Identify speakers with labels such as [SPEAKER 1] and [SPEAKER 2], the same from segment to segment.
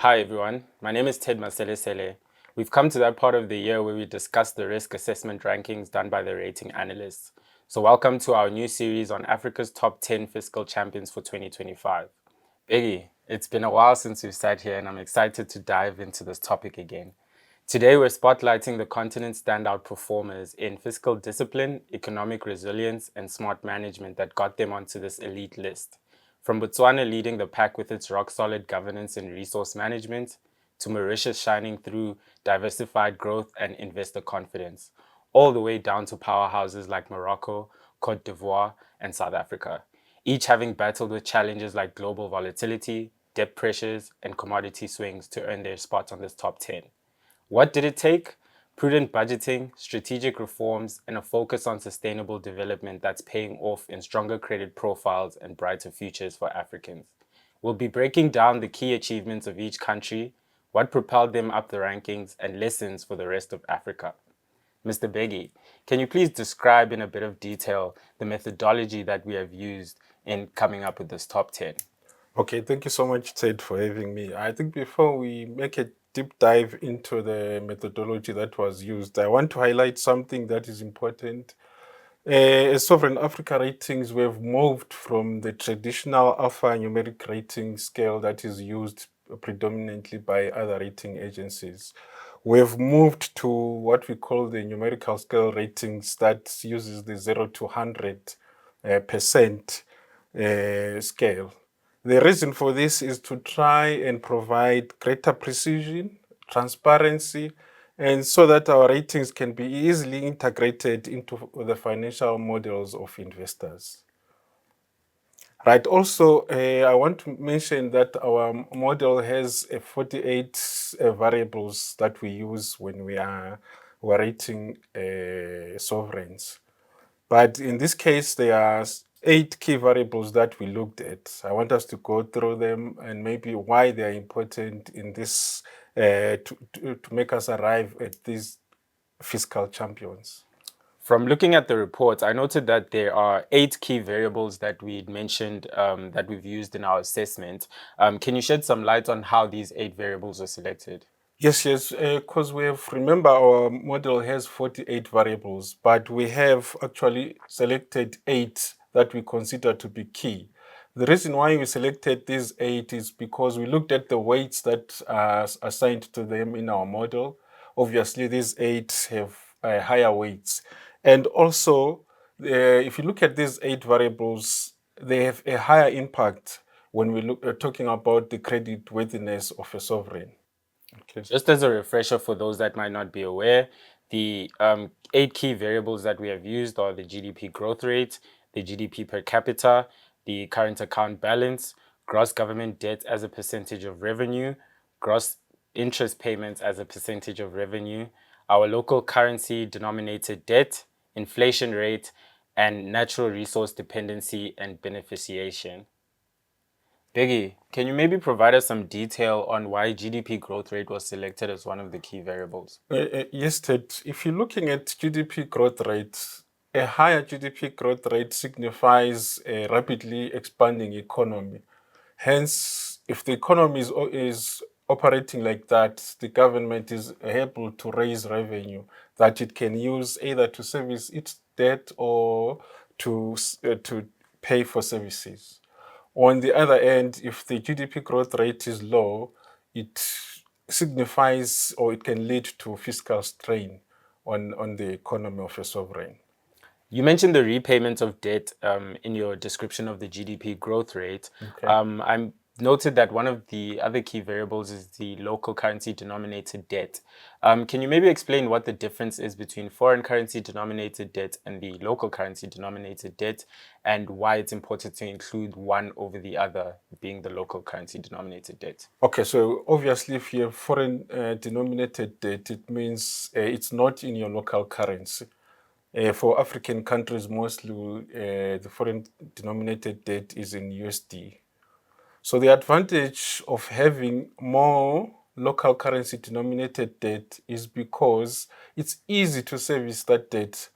[SPEAKER 1] Hi everyone, my name is Ted Maselesele. We've come to that part of the year where we discuss the risk assessment rankings done by the rating analysts. So welcome to our new series on Africa's top 10 fiscal champions for 2025. Biggie, it's been a while since we've sat here and I'm excited to dive into this topic again. Today we're spotlighting the continent's standout performers in fiscal discipline, economic resilience, and smart management that got them onto this elite list. From Botswana leading the pack with its rock-solid governance and resource management, to Mauritius shining through diversified growth and investor confidence, all the way down to powerhouses like Morocco, Cote d'Ivoire, and South Africa, each having battled with challenges like global volatility, debt pressures, and commodity swings to earn their spot on this top 10. What did it take? Prudent budgeting, strategic reforms, and a focus on sustainable development that's paying off in stronger credit profiles and brighter futures for Africans. We'll be breaking down the key achievements of each country, what propelled them up the rankings, and lessons for the rest of Africa. Mr. Beggy, can you please describe in a bit of detail the methodology that we have used in coming up with this top 10?
[SPEAKER 2] Okay, thank you so much, Ted, for having me. I think before we make a deep dive into the methodology that was used, I want to highlight something that is important. As Sovereign Africa ratings, we have moved from the traditional alphanumeric rating scale that is used predominantly by other rating agencies. We have moved to what we call the numerical scale ratings that uses the 0 to 100% scale. The reason for this is to try and provide greater precision, transparency, and so that our ratings can be easily integrated into the financial models of investors. Right. Also, I want to mention that our model has 48 variables that we use when we're rating sovereigns. But in this case, there are 8 key variables that we looked at. I want us to go through them and maybe why they are important in this to make us arrive at these fiscal champions.
[SPEAKER 1] From looking at the reports, I noted that there are 8 key variables that we mentioned that we've used in our assessment. Can you shed some light on how these 8 variables were selected?
[SPEAKER 2] Yes, because remember, our model has 48 variables, but we have actually selected 8 that we consider to be key. The reason why we selected these 8 is because we looked at the weights that are assigned to them in our model. Obviously, these 8 have higher weights. And also, if you look at these 8 variables, they have a higher impact when we look talking about the credit worthiness of a sovereign. Okay.
[SPEAKER 1] Just as a refresher for those that might not be aware, the 8 key variables that we have used are the GDP growth rate, the GDP per capita, the current account balance, gross government debt as a percentage of revenue, gross interest payments as a percentage of revenue, our local currency denominated debt, inflation rate, and natural resource dependency and beneficiation. Biggie, can you maybe provide us some detail on why GDP growth rate was selected as one of the key variables?
[SPEAKER 2] Yes, Ted. If you're looking at GDP growth rate, a higher GDP growth rate signifies a rapidly expanding economy. Hence, if the economy is operating like that, the government is able to raise revenue that it can use either to service its debt or to pay for services. On the other end, if the GDP growth rate is low, it signifies or it can lead to fiscal strain on the economy of a sovereign.
[SPEAKER 1] You mentioned the repayment of debt in your description of the GDP growth rate.
[SPEAKER 2] Okay.
[SPEAKER 1] I'm noted that one of the other key variables is the local currency denominated debt. Can you maybe explain what the difference is between foreign currency denominated debt and the local currency denominated debt, and why it's important to include one over the other, being the local currency denominated debt?
[SPEAKER 2] Okay, so obviously, if you have foreign denominated debt, it means it's not in your local currency. For African countries, mostly the foreign denominated debt is in USD. So the advantage of having more local currency denominated debt is because it's easy to service that debt.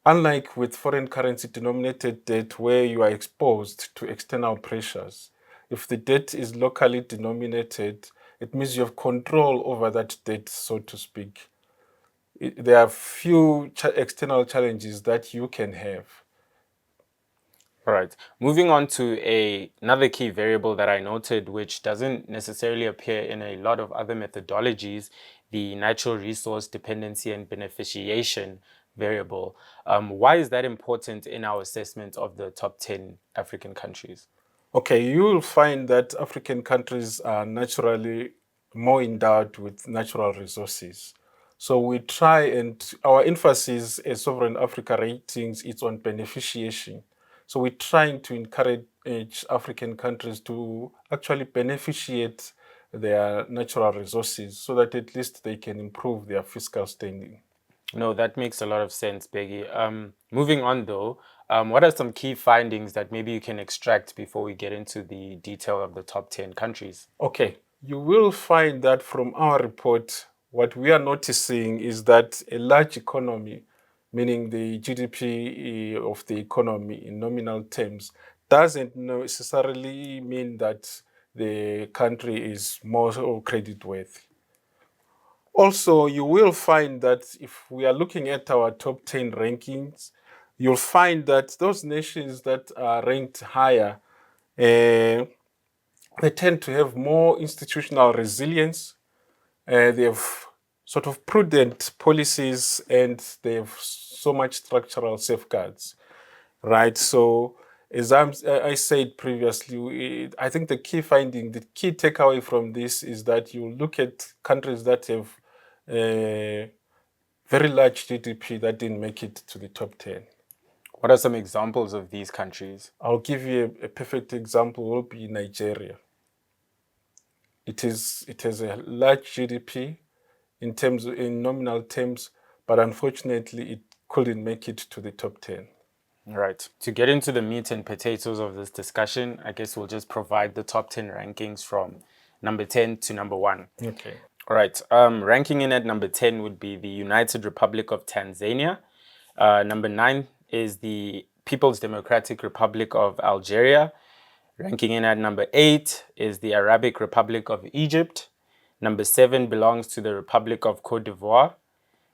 [SPEAKER 2] Unlike with foreign currency denominated debt, where you are exposed to external pressures, If the debt is locally denominated, it means you have control over that debt, so to speak. There are few external challenges that you can have.
[SPEAKER 1] All right. Moving on to another key variable that I noted, which doesn't necessarily appear in a lot of other methodologies, the natural resource dependency and beneficiation variable. Why is that important in our assessment of the top 10 African countries?
[SPEAKER 2] Okay, you will find that African countries are naturally more endowed with natural resources. So we try, and our emphasis as Sovereign Africa ratings is on beneficiation. So we're trying to encourage African countries to actually beneficiate their natural resources so that at least they can improve their fiscal standing.
[SPEAKER 1] No, that makes a lot of sense, Peggy. Moving on though, what are some key findings that maybe you can extract before we get into the detail of the top 10 countries?
[SPEAKER 2] Okay, you will find that from our report, what we are noticing is that a large economy, meaning the GDP of the economy in nominal terms, doesn't necessarily mean that the country is more creditworthy. Also, you will find that if we are looking at our top 10 rankings, you'll find that those nations that are ranked higher, they tend to have more institutional resilience. They have sort of prudent policies and they have so much structural safeguards, right? So, as I said previously, I think the key finding, the key takeaway from this is that you look at countries that have very large GDP that didn't make it to the top 10.
[SPEAKER 1] What are some examples of these countries?
[SPEAKER 2] I'll give you a perfect example, will be Nigeria. It has a large GDP in nominal terms, but unfortunately it couldn't make it to the top 10.
[SPEAKER 1] Right. To get into the meat and potatoes of this discussion, I guess we'll just provide the top 10 rankings from number 10 to number 1.
[SPEAKER 2] Okay.
[SPEAKER 1] All right. Ranking in at number 10 would be the United Republic of Tanzania. Number 9 is the People's Democratic Republic of Algeria. Ranking in at number 8 is the Arabic Republic of Egypt. Number 7 belongs to the Republic of Cote d'Ivoire.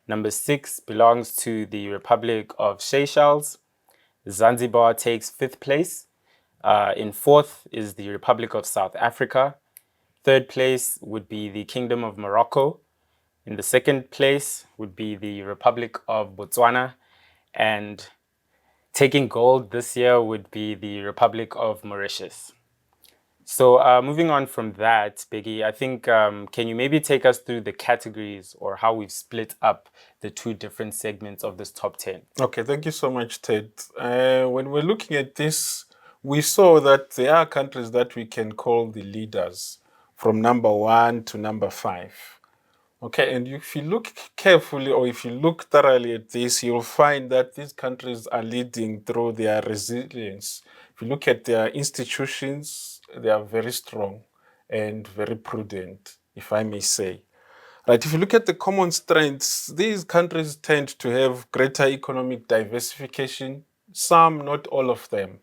[SPEAKER 1] Number 6 belongs to the Republic of Seychelles. Zanzibar takes 5th place. In 4th is the Republic of South Africa. 3rd place would be the Kingdom of Morocco. In the 2nd place would be the Republic of Botswana. And taking gold this year would be the Republic of Mauritius. So moving on from that, Biggie, I think, can you maybe take us through the categories or how we've split up the two different segments of this top 10?
[SPEAKER 2] Okay, thank you so much, Ted. When we're looking at this, we saw that there are countries that we can call the leaders from number 1 to number 5. Okay, and if you look carefully or if you look thoroughly at this, you'll find that these countries are leading through their resilience. If you look at their institutions, they are very strong and very prudent, if I may say. Right, if you look at the common strengths, these countries tend to have greater economic diversification. Some, not all of them,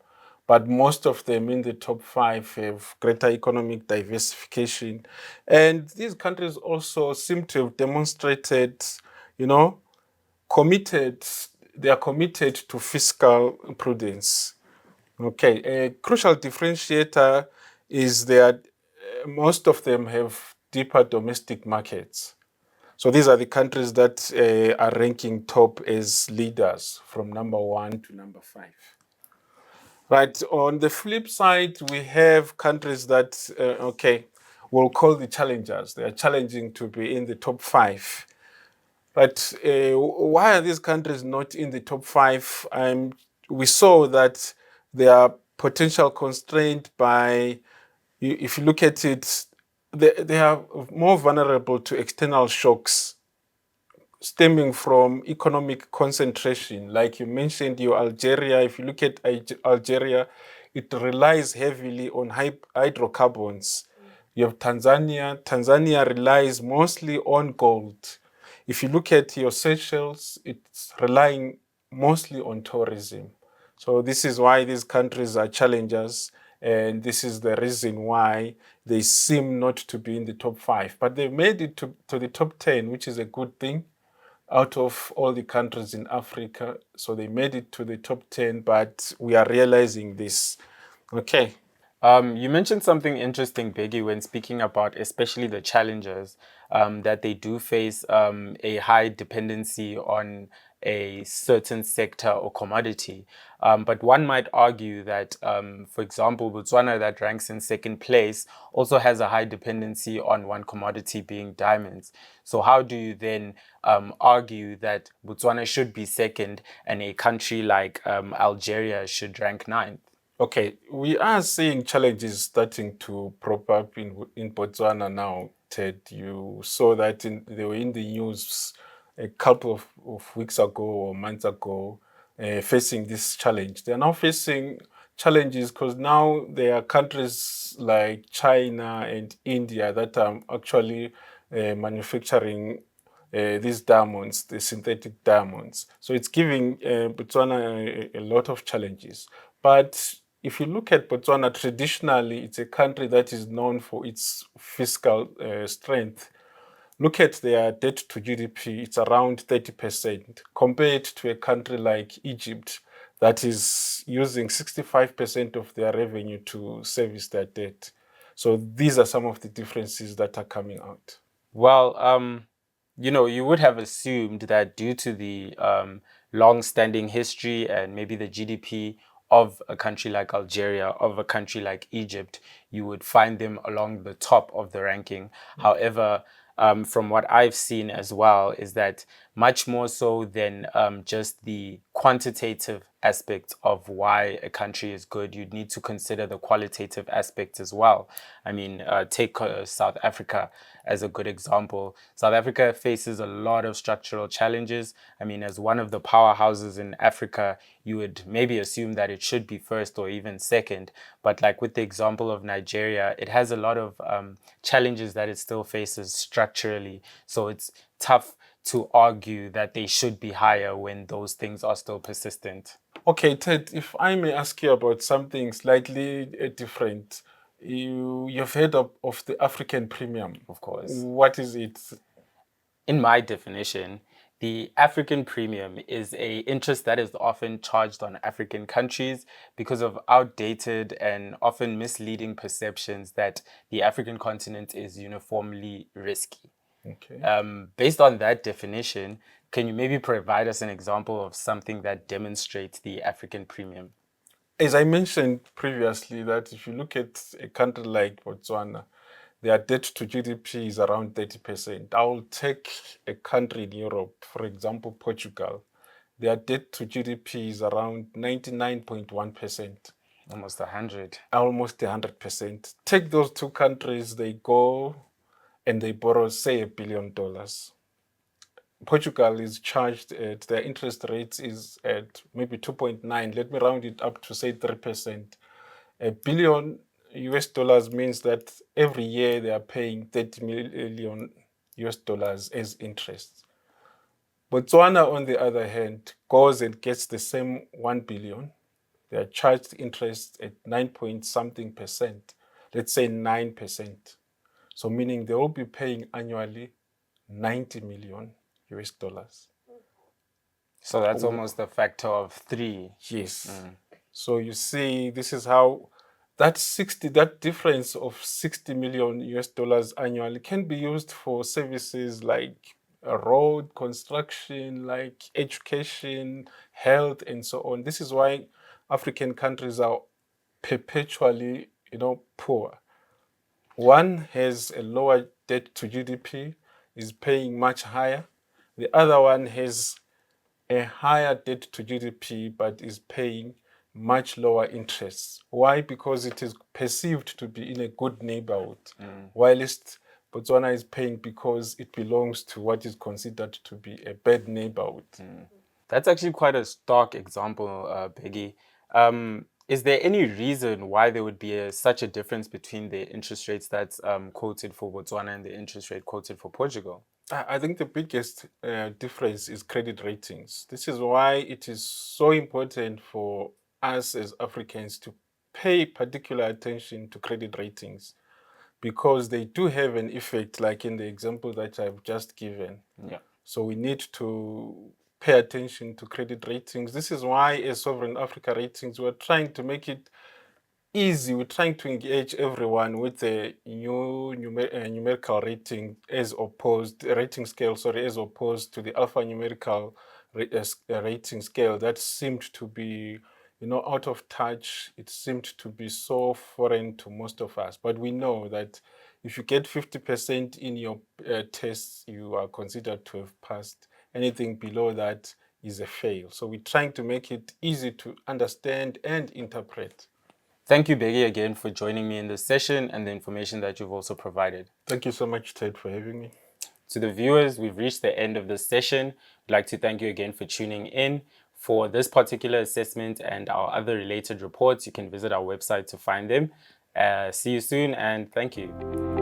[SPEAKER 2] but most of them in the top 5 have greater economic diversification. And these countries also seem to have demonstrated, they are committed to fiscal prudence. Okay, a crucial differentiator is that most of them have deeper domestic markets. So these are the countries that are ranking top as leaders from number 1 to number 5. Right. On the flip side, we have countries that, we'll call the challengers. They are challenging to be in the top 5. But why are these countries not in the top 5? We saw that they are potential constrained by, if you look at it, they are more vulnerable to external shocks stemming from economic concentration. Like you mentioned, your Algeria, if you look at Algeria, it relies heavily on hydrocarbons. You have Tanzania. Tanzania relies mostly on gold. If you look at your Seychelles, it's relying mostly on tourism. So this is why these countries are challengers. And this is the reason why they seem not to be in the top 5. But they made it to the top 10, which is a good thing out of all the countries in Africa. So they made it to the top 10, but we are realizing this. Okay.
[SPEAKER 1] You mentioned something interesting, Biggie, when speaking about especially the challenges that they do face a high dependency on a certain sector or commodity. But one might argue that, for example, Botswana, that ranks in second place, also has a high dependency on one commodity being diamonds. So, how do you then argue that Botswana should be second and a country like Algeria should rank ninth?
[SPEAKER 2] Okay, we are seeing challenges starting to prop up in Botswana now, Ted. You saw that they were in the news a couple of weeks ago or months ago, facing this challenge. They are now facing challenges because now there are countries like China and India that are actually manufacturing these diamonds, the synthetic diamonds. So it's giving Botswana a lot of challenges. But if you look at Botswana, traditionally, it's a country that is known for its fiscal strength. Look at their debt to GDP, it's around 30%, compared to a country like Egypt that is using 65% of their revenue to service their debt. So these are some of the differences that are coming out.
[SPEAKER 1] Well, you would have assumed that due to the long-standing history and maybe the GDP of a country like Algeria, of a country like Egypt, you would find them along the top of the ranking. However, from what I've seen as well, is that much more so than just the quantitative aspect of why a country is good, you'd need to consider the qualitative aspect as well. I mean, take South Africa as a good example. South Africa faces a lot of structural challenges. I mean, as one of the powerhouses in Africa, you would maybe assume that it should be first or even second. But like with the example of Nigeria, it has a lot of challenges that it still faces structurally. So it's tough to argue that they should be higher when those things are still persistent.
[SPEAKER 2] Okay, Ted, if I may ask you about something slightly different. You've heard of the African premium.
[SPEAKER 1] Of course.
[SPEAKER 2] What is it?
[SPEAKER 1] In my definition, the African premium is a interest that is often charged on African countries because of outdated and often misleading perceptions that the African continent is uniformly risky.
[SPEAKER 2] Okay.
[SPEAKER 1] Based on that definition, can you maybe provide us an example of something that demonstrates the African premium?
[SPEAKER 2] As I mentioned previously, that if you look at a country like Botswana, their debt to GDP is around 30%. I will take a country in Europe, for example, Portugal. Their debt to GDP is around 99.1%.
[SPEAKER 1] Almost 100.
[SPEAKER 2] Almost 100%. Take those two countries, they go and they borrow, say, $1 billion. Portugal is charged at their interest rates is at maybe 2.9. Let me round it up to say 3%. $1 billion US dollars means that every year they are paying 30 million US dollars as interest. Botswana, on the other hand, goes and gets the same 1 billion. They are charged interest at 9 point something percent. Let's say 9%. So meaning they will be paying annually 90 million US dollars.
[SPEAKER 1] So that's almost a factor of 3.
[SPEAKER 2] Yes. So you see, this is how that difference of 60 million US dollars annually can be used for services like road construction, like education, health, and so on. This is why African countries are perpetually, poor. One has a lower debt to GDP, is paying much higher. The other one has a higher debt to GDP but is paying much lower interests. Why? Because it is perceived to be in a good neighborhood, whilst Botswana is paying because it belongs to what is considered to be a bad neighborhood.
[SPEAKER 1] That's actually quite a stark example, Peggy. Is there any reason why there would be such a difference between the interest rates that's quoted for Botswana and the interest rate quoted for Portugal?
[SPEAKER 2] I think the biggest difference is credit ratings. This is why it is so important for us as Africans to pay particular attention to credit ratings because they do have an effect, like in the example that I've just given.
[SPEAKER 1] Yeah.
[SPEAKER 2] So we need to pay attention to credit ratings. This is why, as Sovereign Africa Ratings, we're trying to make it easy. We're trying to engage everyone with a new numerical rating as opposed rating scale, sorry, as opposed to the alphanumerical rating scale that seemed to be, out of touch. It seemed to be so foreign to most of us. But we know that if you get 50% in your tests, you are considered to have passed. Anything below that is a fail. So we're trying to make it easy to understand and interpret.
[SPEAKER 1] Thank you, Bheki, again for joining me in this session and the information that you've also provided.
[SPEAKER 2] Thank you so much, Ted, for having me.
[SPEAKER 1] To the viewers, we've reached the end of this session. I'd like to thank you again for tuning in. For this particular assessment and our other related reports, you can visit our website to find them. See you soon, and thank you.